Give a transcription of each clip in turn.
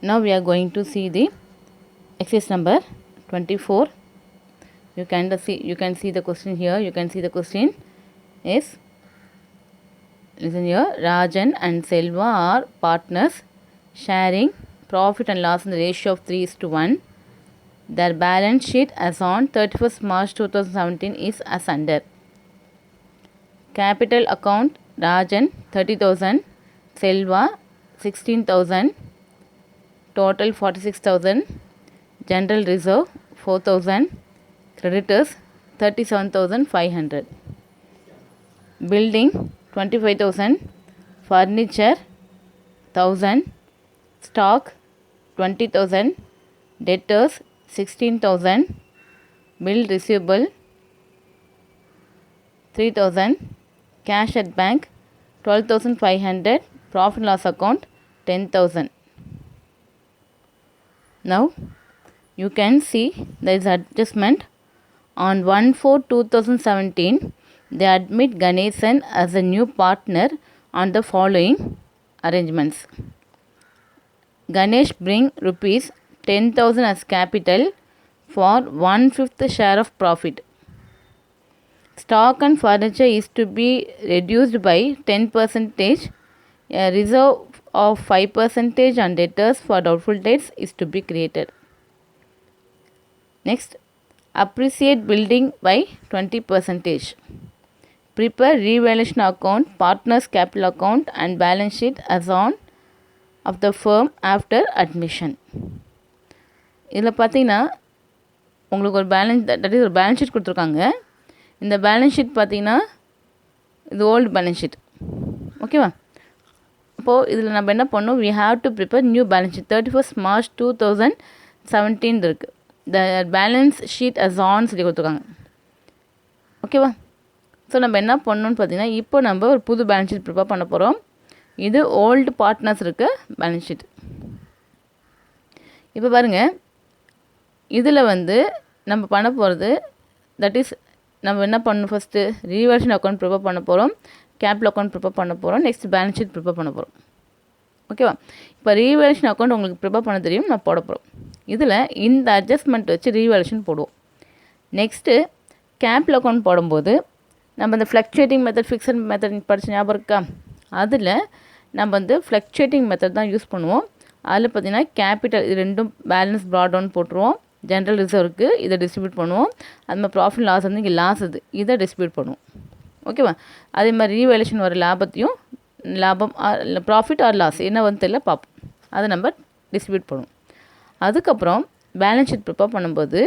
Now we are going to see the exercise number 24. You can see the question here. You can see the question is, listen here, Rajan and Selva are partners sharing profit and loss in the ratio of 3:1. Their balance sheet as on 31st March 2017 is as under. Capital account Rajan 30,000, Selva 16,000, total 46,000, general reserve 4,000, creditors 37,500. Building 25,000, furniture 1,000, stock 20,000, debtors 16,000, bill receivable 3,000, cash at bank 12,500, profit and loss account 10,000. Now you can see there is adjustment. On 1/4/2017, they admit Ganesan as a new partner on the following arrangements. Ganesh bring rupees 10,000 as capital for 1/5 share of profit. Stock and furniture is to be reduced by 10%. A reserve of 5% on debtors for doubtful debts is to be created. Next, appreciate building by 20%. Prepare revaluation account, partners capital account and balance sheet as on of the firm after admission. இதில் பார்த்தீங்கன்னா உங்களுக்கு ஒரு balance sheet கொடுத்துருக்காங்க. இந்த balance sheet பார்த்தீங்கன்னா இது old balance sheet. ஓகேவா? அப்போது இதில் நம்ம என்ன பண்ணணும், we have to prepare new balance sheet. 31st March 2017 இருக்குது. The balance sheet as on சொல்லி கொடுத்துருக்காங்க. ஓகேவா? ஸோ நம்ம என்ன பண்ணணும்னு பார்த்தீங்கன்னா, இப்போ நம்ம ஒரு புது பேலன்ஸ் ஷீட் ப்ரிப்பேர் பண்ண போகிறோம். இது ஓல்டு பார்ட்னர்ஸ் இருக்க பேலன்ஸ் ஷீட். இப்போ பாருங்கள், இதில் நம்ம பண்ண போகிறது தட் இஸ் நம்ம என்ன பண்ணணும், ஃபஸ்ட்டு ரீவர்ஷன் அக்கௌண்ட் ப்ரிப்பேர் பண்ண போகிறோம், கேபிட்டல் அக்கௌண்ட் ப்ரிப்பேர் பண்ண போகிறோம், நெக்ஸ்ட் பேலன்ஸ் ஷீட் ப்ரிப்பேர் பண்ண போகிறோம். ஓகேவா? இப்போ ரீவேல்யூஷன் அக்கௌண்ட் உங்களுக்கு ப்ரிப்பேர் பண்ண தெரியும், நான் போட போகிறோம். இதில் இந்த அட்ஜஸ்ட்மெண்ட் வச்சு ரீவேல்யூஷன் போடுவோம். நெக்ஸ்ட்டு கேபிட்டல் அக்கௌண்ட் போடும்போது நம்ம இந்த ஃப்ளக்சுவேட்டிங் மெத்தட், ஃபிக்ஸட் மெத்தட் படித்த ஞாபகம் இருக்கா? அதில் நம்ம ஃப்ளக்சுவேட்டிங் மெத்தட் தான் யூஸ் பண்ணுவோம். அதில் பார்த்திங்கன்னா கேபிட்டல் இது ரெண்டும் பேலன்ஸ் ப்ராட் டவுன் போட்டுருவோம். ஜென்ரல் ரிசர்வுக்கு இதை டிஸ்ட்ரிபியூட் பண்ணுவோம். அது மாதிரி ப்ராஃபிட் லாஸ் இங்கே லாஸ் இதை டிஸ்ட்ரிபியூட் பண்ணுவோம். ஓகேவா? அதே மாதிரி ரீவேல்யூஷன் வர லாபத்தையும் லாபம் ப்ராஃபிட் ஆர் லாஸ் என்ன தெரியல பார்ப்போம். அதை நம்ம டிஸ்ட்ரிபியூட் பண்ணுவோம். அதுக்கப்புறம் பேலன்ஸ் ஷீட் ப்ரிப்பேர் பண்ணும்போது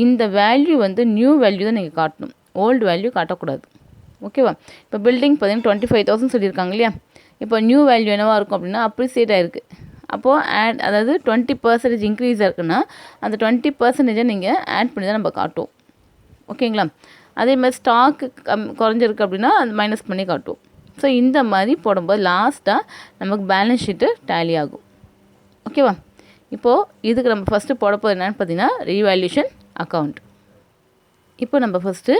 இந்த வேல்யூ நியூ வேல்யூ தான் நீங்கள் காட்டணும், ஓல்டு வேல்யூ காட்டக்கூடாது. ஓகேவா? இப்போ பில்டிங் பார்த்தீங்கன்னா 25,000 சொல்லியிருக்காங்க இல்லையா? இப்போ நியூ வேல்யூ என்னவாக இருக்கும் அப்படின்னா அப்ரிசியேட் ஆகிருக்கு. அப்போது அதாவது 20% இன்க்ரீஸ் இருக்குன்னா அந்த 20% நீங்கள் ஆட் பண்ணி தான் நம்ம காட்டுவோம். ஓகேங்களா? அதே மாதிரி ஸ்டாக்கு குறைஞ்சிருக்கு அப்படின்னா அது மைனஸ் பண்ணி காட்டுவோம். ஸோ இந்த மாதிரி போடும்போது லாஸ்ட்டாக நமக்கு பேலன்ஸ் ஷீட்டு டேலி ஆகும். ஓகேவா? இப்போது இதுக்கு நம்ம ஃபஸ்ட்டு போட போகிறது என்னென்னு பார்த்தீங்கன்னா ரீவேல்யூஷன் அக்கௌண்ட். இப்போ நம்ம ஃபஸ்ட்டு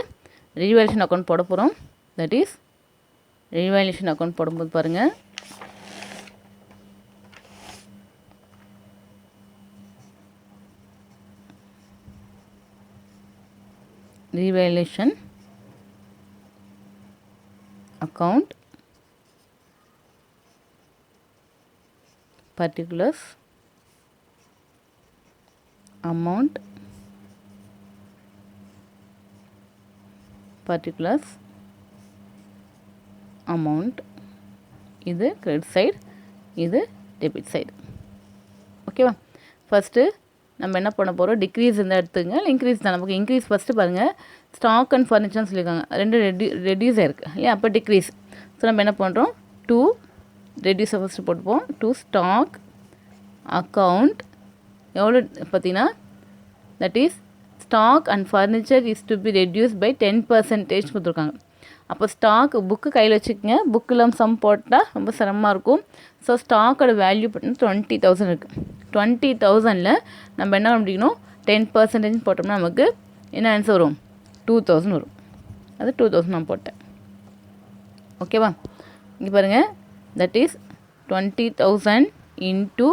ரீவேல்யூஷன் அக்கௌண்ட் போட போகிறோம். தட் இஸ் ரீவேல்யூஷன் அக்கௌண்ட் போடும்போது பாருங்கள், revaluation account, particulars, amount, particulars, amount, இது credit side, இது debit side. ஓகேவா? ஃபஸ்ட்டு நம்ம என்ன பண்ண போகிறோம், டிக்ரீஸ் இருந்தால் எடுத்துங்க, இல்லை இன்க்ரீஸ் தான். நமக்கு இன்க்ரீஸ் ஃபஸ்ட்டு பாருங்கள், ஸ்டாக் அண்ட் ஃபர்னிச்சர்னு சொல்லியிருக்காங்க, ரெண்டு ரெடியூஸ் ஆகிருக்கு இல்லையா? அப்போ டிக்ரீஸ். ஸோ நம்ம என்ன பண்ணுறோம், டூ ரெடியூஸை ஃபஸ்ட்டு போட்டுப்போம். டூ ஸ்டாக் அக்கௌண்ட் எவ்வளோ பார்த்தீங்கன்னா that is stock and furniture is to be reduce by 10% கொடுத்துருக்காங்க. அப்போ ஸ்டாக் புக்கு கையில் வச்சுக்கோங்க, புக்கில் சம் போட்டால் ரொம்ப சிரமமாக இருக்கும். ஸோ ஸ்டாக்கோட வேல்யூ பார்த்தீங்கன்னா 20,000 இருக்குது. 20,000ல் நம்ம என்ன பண்ணிக்கணும், 10% போட்டோம்னா நமக்கு என்ன ஆன்சர் வரும், 2,000 வரும். அது 2,000 நான் போட்டேன். ஓகேவா? இங்கே பாருங்கள், தட் இஸ் 20,000 into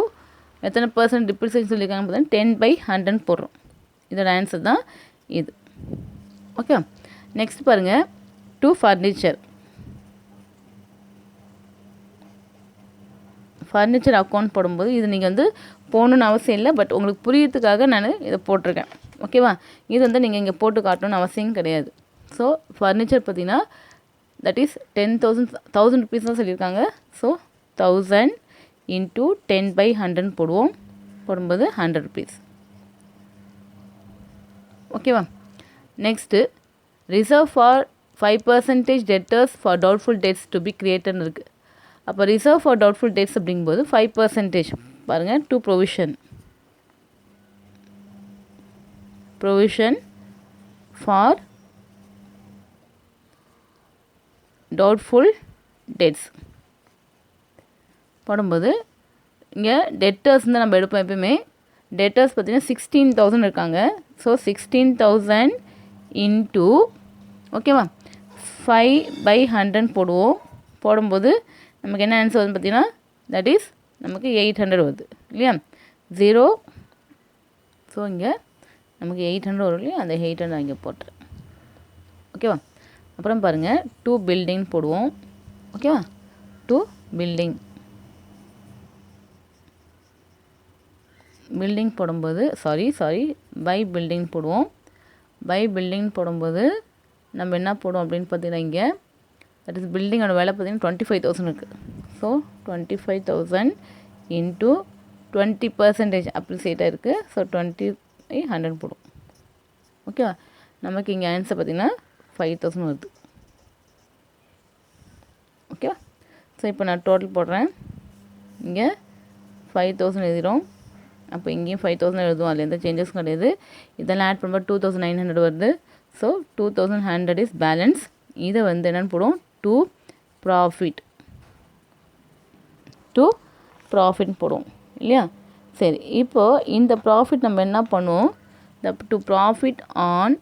எத்தனை பர்சன்ட் டிப்ரிசியேஷன் சொல்லியிருக்காங்க பார்த்தீங்கன்னா 10/100 போடுறோம். இதோட ஆன்சர் தான் இது. ஓகே, நெக்ஸ்ட் பாருங்கள், டு ஃபர்னிச்சர். ஃபர்னிச்சர் அக்கௌண்ட் போடும்போது இது நீங்கள் வந்து போகணுன்னு அவசியம் இல்லை, பட் உங்களுக்கு புரியறதுக்காக நான் இதை போட்டிருக்கேன். ஓகேவா, இது வந்து நீங்கள் இங்கே போட்டு காட்டணும்னு அவசியம் கிடையாது. ஸோ ஃபர்னிச்சர் பார்த்தீங்கன்னா தட் இஸ் 10,000 ருபீஸ் தான் சொல்லியிருக்காங்க. ஸோ 1000 இன்ட்டு 10/100 போடுவோம். போடும்போது 100 ருபீஸ். ஓகேவா, next reserve for 5% debtors for doubtful debts to be கிரியேட்டட்னு இருக்குது. அப்போ ரிசர்வ் ஃபார் டவுட்ஃபுல் டேட்ஸ் அப்படிங்கும்போது 5% பாருங்கள், to provision for doubtful debts போடும்போது இங்கே டெட்டர்ஸ் தான் நம்ம எடுப்போம் எப்பயுமே. டெட்டர்ஸ் பார்த்திங்கன்னா 16,000 இருக்காங்க. ஸோ 16,000 இன்ட்டு ஓகேவா 5/100 போடுவோம். போடும்போது நமக்கு என்ன ஆன்சர் வருது பார்த்திங்கன்னா தட் இஸ் நமக்கு 800 வருது இல்லையா, 0. ஸோ இங்கே நமக்கு 800 வரும் இல்லையா, அந்த 800 இங்கே போட்டுறேன். ஓகேவா, அப்புறம் பாருங்கள், டு பில்டிங் போடுவோம். ஓகேவா, டு பில்டிங் போடும்போது பை பில்டிங் போடுவோம். பை பில்டிங் போடும்போது நம்ம என்ன போடுவோம் அப்படின்னு பார்த்தீங்கன்னா இங்கே தட் இஸ் பில்டிங்கோட வேலை பார்த்தீங்கன்னா 25,000 இருக்குது. ஸோ 25,000 இன்ட்டு 20% அப்ரிசியேட்டாக இருக்குது. ஸோ 20/100 போடுவோம். ஓகேவா, நமக்கு இங்கே ஆன்சர் பார்த்திங்கன்னா 5,000 வருது. ஓகேவா, ஸோ இப்போ நான் டோட்டல் போடுறேன். இங்கே 5,000 எழுதிடும். அப்போ இங்கேயும் 5,000 எழுதுவோம், அதில் எந்த சேஞ்சஸும் கிடையாது. இதெல்லாம் ஆட் பண்ணும்போது 2,900 வருது. So 2,100 is balance. இதை வந்து என்னென்னு போடுவோம், டு ப்ராஃபிட் போடுவோம் இல்லையா. சரி, இப்போது இந்த ப்ராஃபிட் நம்ம என்ன பண்ணுவோம், டு ப்ராஃபிட் ஆன்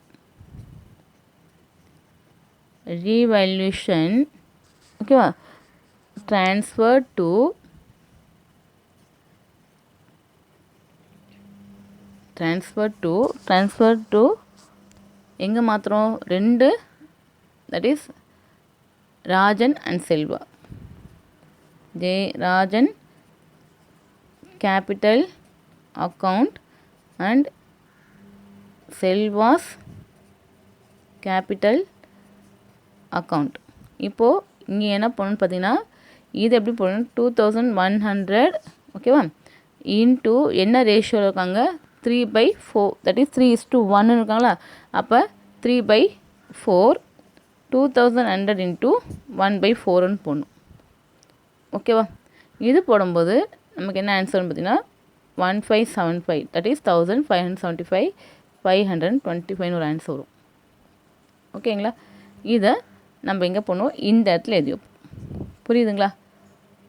ரீவேல்யூஷன். ஓகேவா, ட்ரான்ஸ்ஃபர் டு எங்கே மாத்திரம் 2, that is Rajan and Selva. Rajan capital account and Selva's capital account. இப்போது இங்கே என்ன பண்ணணும்னு பார்த்தீங்கன்னா இது எப்படி போடணும், 2,100 ஓகேவா இன்ட்டு என்ன ரேஷியோவில் இருக்காங்க, 3/4 தட் இஸ் 3:1 இருக்காங்களா. அப்போ 3/4 2,100 இன்ட்டு 1/4 போடணும். ஓகேவா, இது போடும்போது நமக்கு என்ன ஆன்சர்னு பார்த்தீங்கன்னா 1575 தட் இஸ் 1575 525 ஒரு ஆன்சர் வரும். ஓகேங்களா, இதை நம்ம எங்கே போடணும், இந்த இடத்துல எழுதி வைப்போம். புரியுதுங்களா.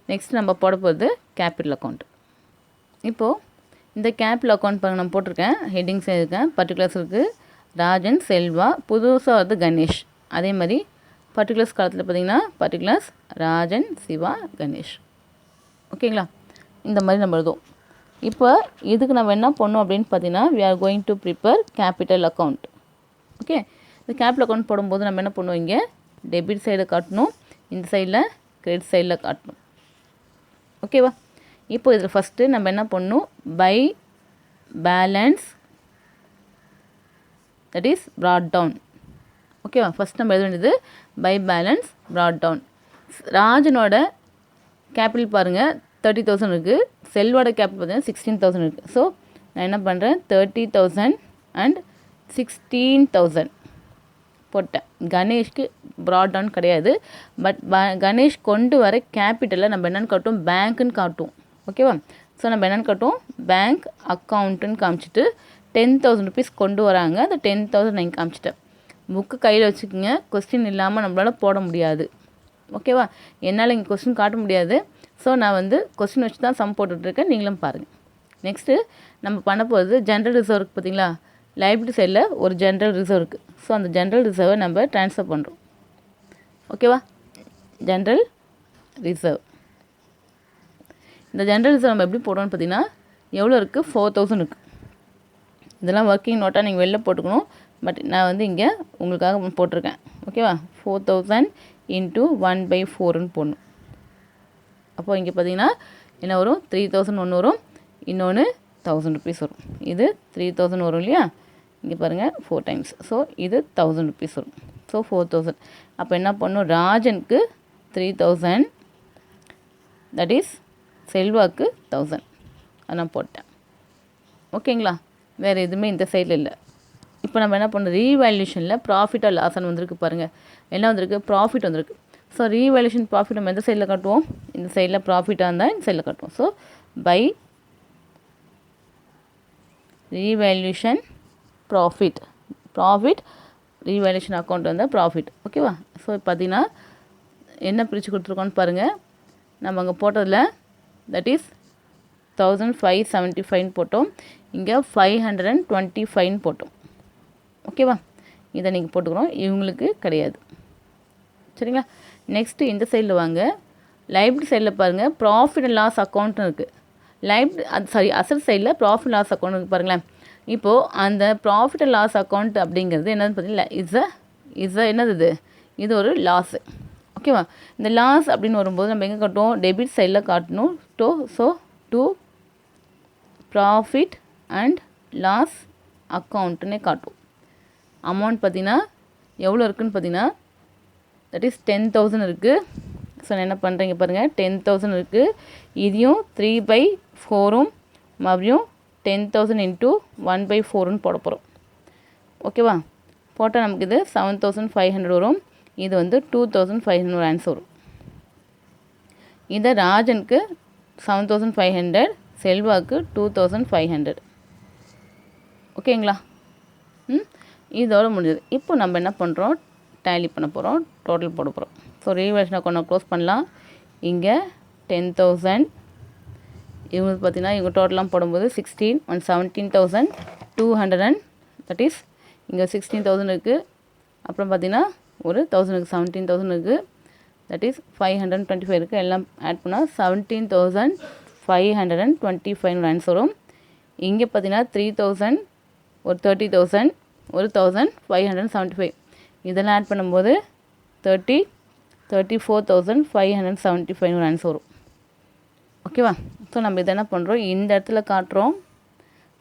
நெக்ஸ்ட் நம்ம போட போகிறது கேபிட்டல் அக்கௌண்ட். இப்போது இந்த கேபிட்டல் அக்கௌண்ட் பாருங்கள், நான் போட்டிருக்கேன், ஹெட்டிங்ஸ் இருக்கேன், பர்டிகுலர்ஸ் இருக்குது, ராஜன், செல்வா, புதுசாக வருது கணேஷ். அதே மாதிரி பர்டிகுலர்ஸ் காலத்தில் பார்த்திங்கன்னா பர்டிகுலர்ஸ் ராஜன், சிவா, கணேஷ். ஓகேங்களா, இந்த மாதிரி நம்ம எழுதுவோம். இப்போ இதுக்கு நம்ம என்ன பண்ணோம் அப்படின்னு பார்த்தீங்கன்னா we are going to prepare capital account. Okay, இந்த கேபிட்டல் அக்கௌண்ட் போடும்போது நம்ம என்ன பண்ணுவோம், இங்கே டெபிட் சைடை காட்டணும், இந்த சைடில் கிரெடிட் சைடில் காட்டணும். ஓகேவா, இப்போ இதில் ஃபஸ்ட்டு நம்ம என்ன பண்ணணும், by balance that is brought down. ஓகேவா, ஃபஸ்ட் நம்ம எழுத வேண்டியது பை பேலன்ஸ் brought down. ராஜனோட கேபிட்டல் பாருங்கள் 30,000 இருக்குது, செல்வோட கேபிட்டல் பார்த்தீங்கன்னா 16,000 இருக்குது. ஸோ நான் என்ன பண்ணுறேன், 30,000 அண்ட் 16,000 போட்டேன். கணேஷ்க்கு brought down கிடையாது, பட் கணேஷ் கொண்டு வர கேபிட்டலில் நம்ம என்னென்னு காட்டுவோம், பேங்க்குன்னு காட்டுவோம். ஓகேவா, ஸோ நம்ம என்னென்னு காட்டுவோம், பேங்க் அக்கௌண்ட்டுன்னு காமிச்சிட்டு 10,000 ருபீஸ் கொண்டு வராங்க, அந்த 10,000 நான் காமிச்சிட்டேன். புக்கு கையில் வச்சுக்கோங்க, கொஸ்டின் இல்லாமல் நம்மளால் போட முடியாது. ஓகேவா, என்னால் இங்கே கொஸ்டின் காட்ட முடியாது. ஸோ நான் வந்து கொஸ்டின் வச்சு தான் சம் போட்டுட்ருக்கேன், நீங்களும் பாருங்கள். நெக்ஸ்ட்டு நம்ம பண்ண போகிறது ஜென்ரல் ரிசர்வ் இருக்குது பார்த்திங்களா, லைபிலிட்டி சைடில் ஒரு ஜென்ரல் ரிசர்வ் இருக்குது. ஸோ அந்த ஜென்ரல் ரிசர்வை நம்ம ட்ரான்ஸ்ஃபர் பண்ணுறோம். ஓகேவா, ஜென்ரல் ரிசர்வ். இந்த ஜென்ரல் ரிசர்வ் நம்ம எப்படி போடுறோம்னு பார்த்திங்கன்னா எவ்வளோ இருக்குது? 4000 இருக்குது. இதெல்லாம் ஒர்க்கிங் நோட்டாக நீங்கள் வெளில போட்டுக்கணும். பட் நான் வந்து இங்கே உங்களுக்காக போட்டிருக்கேன். ஓகேவா? 4000 இன்ட்டு 1/4ன்னு போடணும். அப்போது இங்கே பார்த்தீங்கன்னா என்ன வரும்? 3000 ஒன்று வரும், இன்னொன்று 1000 ருபீஸ் வரும். இது 3000 வரும் இல்லையா? இங்கே பாருங்கள் 4 டைம்ஸ். ஸோ இது 1000 ருபீஸ் வரும். ஸோ 4000. அப்போ என்ன பண்ணணும்? ராஜனுக்கு 3000, தட் இஸ் செல்வாக்கு 1000. அதை நான் போட்டேன். ஓகேங்களா? வேறு எதுவுமே இந்த சைடில் இல்லை. இப்போ நம்ம என்ன பண்ணோம்? ரீவேல்யூஷனில் ப்ராஃபிட் ஆர் லாஸ்ன்னு வந்திருக்கு பாருங்கள். என்ன வந்திருக்கு? ப்ராஃபிட் வந்திருக்கு. ஸோ ரீவேல்யூஷன் ப்ராஃபிட் நம்ம எந்த சைடில் காட்டுவோம்? இந்த சைடில் ப்ராஃபிட்டாக இருந்தால் இந்த சைடில் காட்டுவோம். So by revaluation profit revaluation account வந்து ப்ராஃபிட். ஓகேவா? ஸோ பார்த்தீங்கன்னா என்ன பிரித்து கொடுத்துருக்கோன்னு பாருங்கள். நம்ம அங்கே போட்டதில் தட் இஸ் 1575 போட்டோம், இங்கே 525 போட்டோம். ஓகேவா? இதை நீங்கள் போட்டுக்கிறோம், இவங்களுக்கு கிடையாது. சரிங்களா? நெக்ஸ்ட்டு இந்த சைடில் வாங்க. லைபிலிட்டி சைடில் பாருங்கள், ப்ராஃபிட் அண்ட் லாஸ் அக்கௌண்ட்னு இருக்குது. அசட் சைடில் ப்ராஃபிட் அண்ட் லாஸ் அக்கௌண்ட் இருக்குது பாருங்களேன். இப்போது அந்த ப்ராஃபிட் அண்ட் லாஸ் அக்கௌண்ட் அப்படிங்கிறது என்னதுன்னு பார்த்தீங்கன்னா இஸ் என்னது இது ஒரு லாஸு. ஓகேவா? இந்த லாஸ் அப்படின்னு வரும்போது நம்ம எங்கே காட்டுவோம்? டெபிட் சைடில் காட்டணும். டு ப்ராஃபிட் அண்ட் லாஸ் அக்கௌண்ட்டுன்னே காட்டும். அமௌண்ட் பார்த்திங்கன்னா எவ்வளோ இருக்குதுன்னு பார்த்தீங்கன்னா தட் இஸ் 10,000 இருக்குது. ஸோ நான் என்ன பண்ணுறீங்க பாருங்கள், 10,000 இருக்குது. இதையும் 3/4 மறுபடியும் 10,000 இன்ட்டு 1/4ன்னு போட போகிறோம். ஓகேவா? போட்டால் நமக்கு இது 7,500 வரும். இது வந்து 2,500 ஆன்சர் வரும். இதை ராஜனுக்கு 7,500, செல்வாக்கு 2,500. ஓகேங்களா? இதோட முடிஞ்சது. இப்போ நம்ம என்ன பண்ணுறோம்? டேலி பண்ண போகிறோம், டோட்டல் போட போகிறோம். ஸோ ரீவேல்யூஷன் அக்கௌண்ட் க்ளோஸ் பண்ணலாம். இங்கே 10,000, இவங்களுக்கு பார்த்தீங்கன்னா இவங்க டோட்டலாம் போடும்போது 16 and 17,200, தட் இஸ் இங்கே 16,000 இருக்குது. அப்புறம் பார்த்தீங்கன்னா ஒரு 1000க்கு 17,000 இருக்குது, தட் இஸ் 525 இருக்குது. எல்லாம் ஆட் பண்ணால் 17,525 ஆன்சர் வரும். இங்கே பார்த்தீங்கன்னா 3,000, ஒரு 30,000, ஒரு 1,575. இதெல்லாம் ஆட் பண்ணும்போது 34,575 ஆன்சர் வரும். ஓகேவா? ஸோ நம்ம இதை என்ன பண்ணுறோம்? இந்த இடத்துல காட்டுறோம்.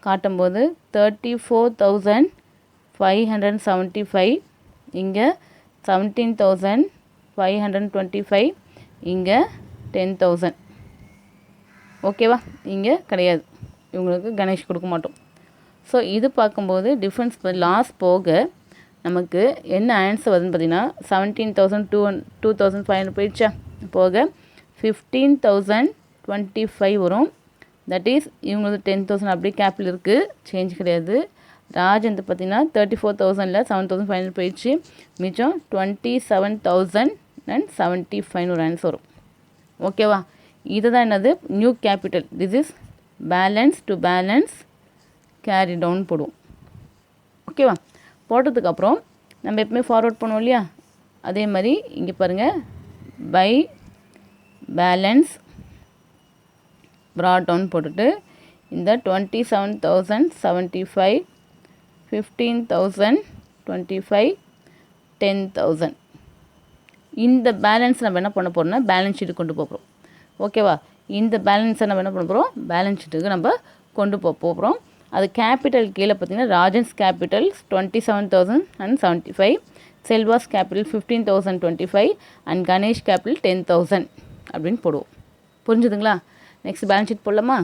காட்டும்போது 34,575, இங்கே 17,525, இங்கே 10,000. ஓகேவா? இங்கே கிடையாது, இவங்களுக்கு கணேஷ் கொடுக்க மாட்டோம். ஸோ இது பார்க்கும்போது டிஃப்ரென்ஸ் லாஸ் போக நமக்கு என்ன ஆன்சர் வருதுன்னு பார்த்தீங்கன்னா 17,225 போயிடுச்சா, போக 15,025 வரும். தட் இஸ் இவங்களுக்கு 10,000 அப்படியே கேபிட்டல் இருக்குது, சேஞ்ச் கிடையாது. ராஜ் வந்து பார்த்திங்கன்னா 34,000ல் 7,500 போயிடுச்சு, மிச்சம் 27,075 ஒரு ஆன்சர் வரும். ஓகேவா? இதுதான் என்னது? New capital. This is balance to balance carry down போடுவோம். ஓகேவா? போட்டதுக்கப்புறம் நம்ம எப்பவுமே ஃபார்வர்ட் பண்ணுவோம் இல்லையா, அதே மாதிரி இங்கே பாருங்கள், பை பேலன்ஸ் ப்ராட் டவுன் போட்டுட்டு இந்த 27,075, 15,025, 10,000 இந்த பேலன்ஸ் நம்ம என்ன பண்ண போகிறோம்னா பேலன்ஸ் ஷீட்டுக்கு கொண்டு போகிறோம். ஓகேவா? இந்த பேலன்ஸை நம்ம என்ன பண்ண போகிறோம்? பேலன்ஸ் ஷீட்டுக்கு நம்ம கொண்டு போகிறோம். அது கேபிட்டல் கீழே பார்த்தீங்கன்னா Rajan's capital 27,075, Selva's capital 15,025 and Ganesh capital 10,000 அப்படின்னு போடுவோம். புரிஞ்சுதுங்களா? நெக்ஸ்ட் பேலன்ஸ் ஷீட் போடலாமா?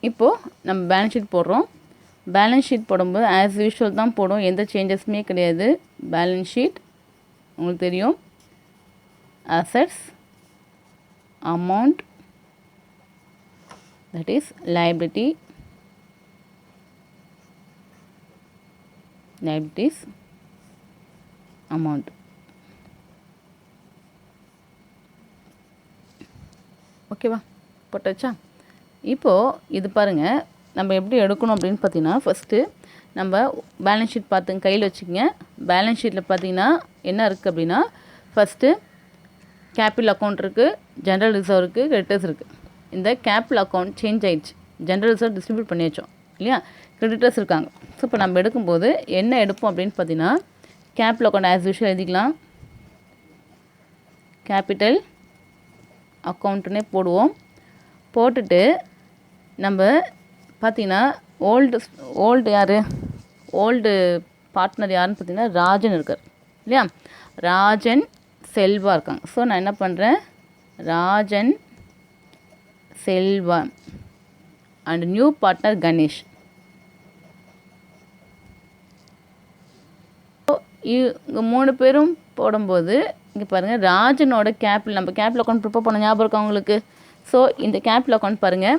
இப்போது நம்ம பேலன்ஸ் ஷீட் போடுறோம். பேலன்ஸ் ஷீட் போடும்போது ஆஸ் யூஷுவல் தான் போடும், எந்த சேஞ்சஸுமே கிடையாது. பேலன்ஸ் ஷீட் உங்களுக்கு தெரியும், assets, amount, that is liabilities, amount. ஓகேவா? போட்டாச்சா? இப்போது இது பாருங்கள், நம்ம எப்படி எடுக்கணும் அப்படின்னு பார்த்தீங்கன்னா ஃபஸ்ட்டு நம்ம பேலன்ஸ் ஷீட் பார்த்துங்க, கையில் வச்சுக்கோங்க. பேலன்ஸ் ஷீட்டில் பார்த்தீங்கன்னா என்ன இருக்குது அப்படின்னா, ஃபஸ்ட்டு கேபிட்டல் அக்கௌண்ட் இருக்குது, ஜென்ரல் ரிசர்வ் இருக்குது, கிரெடிட்டர்ஸ் இருக்குது. இந்த கேபிட்டல் அக்கௌண்ட் சேஞ்ச் ஆயிடுச்சு, ஜென்ரல் ரிசர்வ் டிஸ்ட்ரிபியூட் பண்ணி வச்சோம் இல்லையா, கிரெடிட்டர்ஸ் இருக்காங்க. ஸோ இப்போ நம்ம எடுக்கும்போது என்ன எடுப்போம் அப்படின்னு பார்த்தீங்கன்னா, கேபிட்டல் அக்கௌண்ட் ஆஸ் யூஷுவல் எழுதிக்கலாம், கேபிட்டல் அக்கௌண்ட்டுன்னே போடுவோம். போட்டுட்டு நம்ம பார்த்திங்கன்னா ஓல்டு யார், ஓல்டு பார்ட்னர் யாருன்னு பார்த்தீங்கன்னா ராஜன் இருக்கார் இல்லையா, ராஜன் செல்வா இருக்காங்க. ஸோ நான் என்ன பண்ணுறேன், Rajan Selva and new partner Ganesh. இங்கே 3 பேரும் போடும்போது இங்கே பாருங்கள், ராஜனோட கேபிட்டல், நம்ம கேபிட்டல் அக்கௌண்ட் ப்ரிப்பேர் பண்ண ஞாபகம் இருக்கா உங்களுக்கு? ஸோ இந்த கேபிட்டல் அக்கௌண்ட் பாருங்கள்,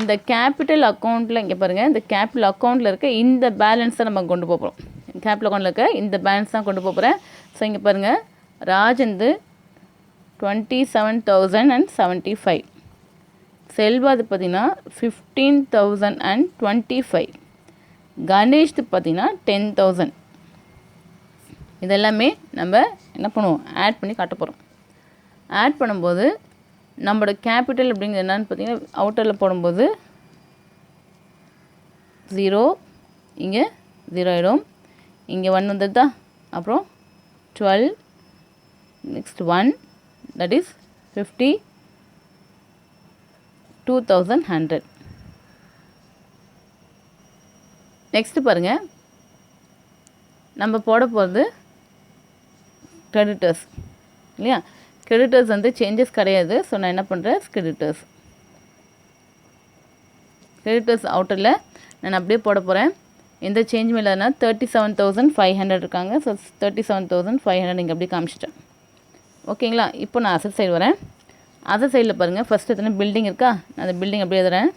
இந்த கேபிட்டல் அக்கௌண்ட்டில் இங்கே பாருங்கள், இந்த கேபிட்டல் அக்கௌண்ட்டில் இருக்க இந்த பேலன்ஸ் தான் நம்ம கொண்டு போகிறோம். கேபிட்டல் அக்கௌண்ட்டில் இருக்க இந்த பேலன்ஸ் தான் கொண்டு போகிறேன். ஸோ இங்கே பாருங்கள், ராஜந்து 27,075, செல்வாது பார்த்திங்கன்னா 15,025, கணேஷ்து பார்த்திங்கன்னா 10,000. இதெல்லாமே நம்ம என்ன பண்ணுவோம், ஆட் பண்ணி காட்ட போகிறோம். ஆட் பண்ணும்போது நம்மளோட கேபிட்டல் அப்படிங்கிறது என்னன்னு பார்த்தீங்கன்னா, அவுட்டரில் போடும்போது 0, இங்கே 0 ஆகிடும், இங்கே 1 வந்துடுதா, அப்புறம் 12, நெக்ஸ்ட் 1, தட் இஸ் 52,100. நெக்ஸ்ட்டு பாருங்கள், நம்ம போட போகிறது கிரெடிட்டர்ஸ் இல்லையா, கிரெடிட்டர்ஸ் வந்து சேஞ்சஸ் கிடையாது. ஸோ நான் என்ன பண்ணுறேன், கிரெடிட்டர்ஸ் அவுட்டரில் நான் அப்படியே போட போகிறேன், எந்த சேஞ்சும் இல்லைன்னா 37,500 இருக்காங்க. ஸோ 37,500 இங்கே அப்படியே காமிச்சிட்டேன். ஓகேங்களா, இப்போ நான் அசட் சைடு வரேன். அசட் சைடில் பாருங்கள், ஃபஸ்ட்டு எத்தனை பில்டிங் இருக்கா, நான் அந்த பில்டிங் அப்படியே எழுதுறேன்.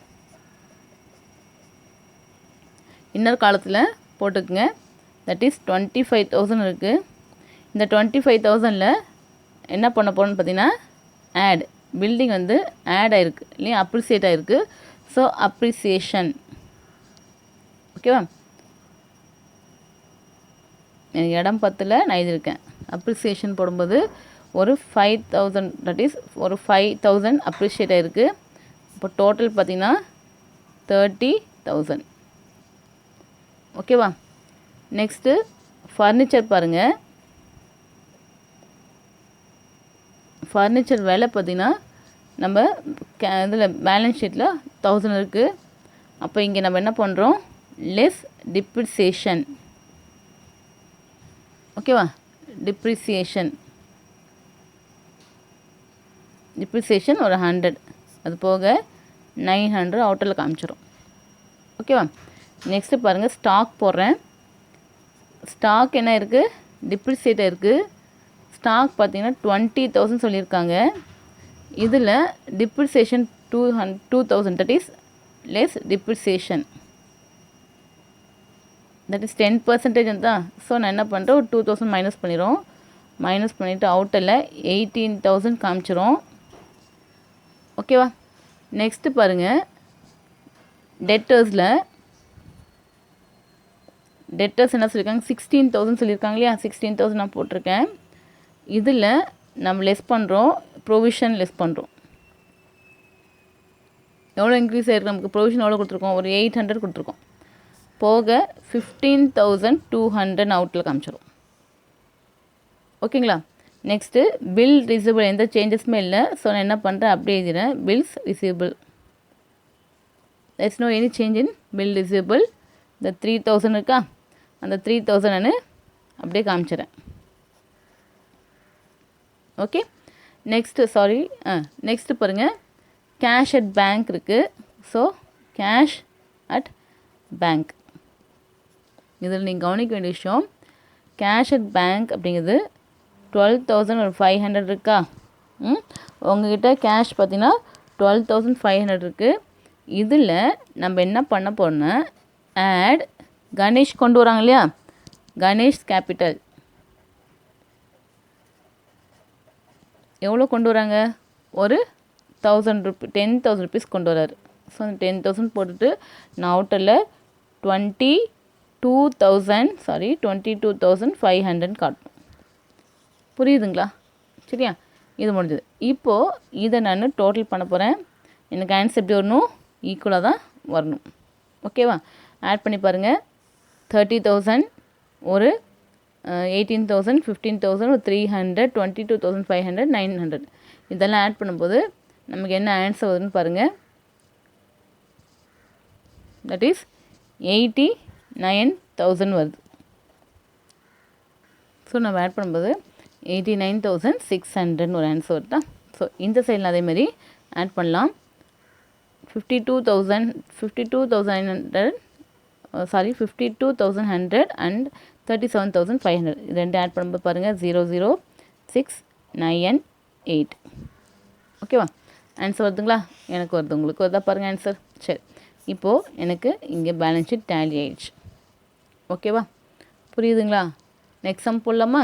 இன்னொரு காலத்தில் போட்டுக்குங்க, தட் இஸ் 25,000 இருக்குது. இந்த 25,000ல் என்ன பண்ண போகிறோன்னு பார்த்தீங்கன்னா, ஆட் பில்டிங் வந்து ஆட் ஆகிருக்கு இல்லையா, அப்ரிசியேட் ஆகிருக்கு. ஸோ அப்ரிசியேஷன், ஓகேவா, எனக்கு இடம் பத்தில் நான் எழுதியிருக்கேன். அப்ரிசியேஷன் போடும்போது ஒரு 5,000, தட் இஸ் ஒரு 5,000 அப்ரிஷியேட் ஆகிருக்கு. இப்போ டோட்டல் பார்த்திங்கன்னா 30,000. ஓகேவா, நெக்ஸ்ட்டு ஃபர்னிச்சர் பாருங்கள், ஃபர்னிச்சர் வேலை பார்த்திங்கன்னா நம்ம இதில் பேலன்ஸ் ஷீட்டில் 1000 இருக்குது. அப்போ இங்கே நம்ம என்ன பண்ணுறோம், லெஸ் டிப்ரிசியேஷன். ஓகேவா, டிப்ரிசியேஷன் ஒரு 100, அது போக 900 அவுட்டரில் காமிச்சிடும். ஓகேவா, நெக்ஸ்ட்டு பாருங்கள், ஸ்டாக் போடுறேன். ஸ்டாக் என்ன இருக்குது, டிப்ரிசியேட் இருக்குது. ஸ்டாக் பார்த்திங்கன்னா 20,000 சொல்லியிருக்காங்க. இதில் depreciation 2,000, that is less depreciation, that is 10% தான். ஸோ நான் என்ன பண்ணுறேன், ஒரு 2,000 மைனஸ் பண்ணிடும். மைனஸ் பண்ணிவிட்டு அவுட்டரில் 18,000 காமிச்சிரும். ஓகேவா, நெக்ஸ்ட்டு பாருங்கள், டெட்டர்ஸ் என்ன சொல்லியிருக்காங்க, 16,000 சொல்லியிருக்காங்க இல்லையா, 16,000 நான் போட்டிருக்கேன். இதில் நம்ம லெஸ் பண்ணுறோம், ப்ரொவிஷன் லெஸ் பண்ணுறோம். எவ்வளோ இன்க்ரீஸ் ஆகிருக்கு, நமக்கு ப்ரொவிஷன் எவ்வளோ கொடுத்துருக்கோம், ஒரு 800 கொடுத்துருக்கோம். போக 15,200 அவுட்டில் காமிச்சிடும். ஓகேங்களா, நெக்ஸ்ட்டு பில் ரிசீவபிள் எந்த சேஞ்சஸுமே இல்லை. ஸோ நான் என்ன பண்ணுறேன், அப்படியே எழுதிறேன், bills receivable, there's no any change in bill receivable. இந்த 3,000 இருக்கா, அந்த 3,000 நான் அப்படியே காமிச்சிடறேன். ஓகே, நெக்ஸ்ட்டு பாருங்கள், கேஷ் அட் பேங்க் இருக்குது. ஸோ கேஷ் அட் பேங்க், இதில் நீங்கள் கவனிக்க வேண்டிய விஷயம், கேஷ் அட் பேங்க் அப்படிங்கிறது 12,500 இருக்கா. உங்கள்கிட்ட கேஷ் பார்த்தீங்கன்னா 12,500 இருக்குது. இதில் நம்ம என்ன பண்ண போகிறோன்னா, ஆட் கணேஷ் கொண்டு வராங்க இல்லையா, கணேஷ் கேபிட்டல் எவ்வளோ கொண்டு வராங்க, ஒரு 10,000 rupees கொண்டு வராரு. ஸோ அந்த 10,000 போட்டுட்டு நான் அவுட்டரில் 22,500 காட்டணும். புரியுதுங்களா, சரியா, இது முடிஞ்சது. இப்போது இதை நான் டோட்டல் பண்ண போகிறேன். எனக்கு ஆன்சர் எப்படி வரணும், ஈக்குவலாக தான் வரணும். ஓகேவா? ஆட் பண்ணி பாருங்கள். 30,000 ஒரு 18,000 15,000 ஒரு 300 22,500 900 இதெல்லாம் ஆட் பண்ணும்போது நமக்கு என்ன ஆன்சர் வருதுன்னு பாருங்கள். தட் இஸ் 89,000 வருது. ஸோ நம்ம ஆட் பண்ணும்போது 89,600 ஒரு ஆன்சர் வருதா? ஸோ இந்த சைடில் அதேமாதிரி ஆட் பண்ணலாம். 52,100 அண்ட் 37,500 இது ரெண்டு ஆட் பண்ணும்போது பாருங்கள் 00698. ஓகேவா? ஆன்சர் வருதுங்களா? எனக்கு வருது, உங்களுக்கு வருதா பாருங்கள் ஆன்சர். சரி, இப்போது எனக்கு இங்கே பேலன்ஸ் ஷீட் டேலி ஆயிடுச்சு. ஓகேவா? புரியுதுங்களா? நெக்ஸ்ட் சம் போடலாமா?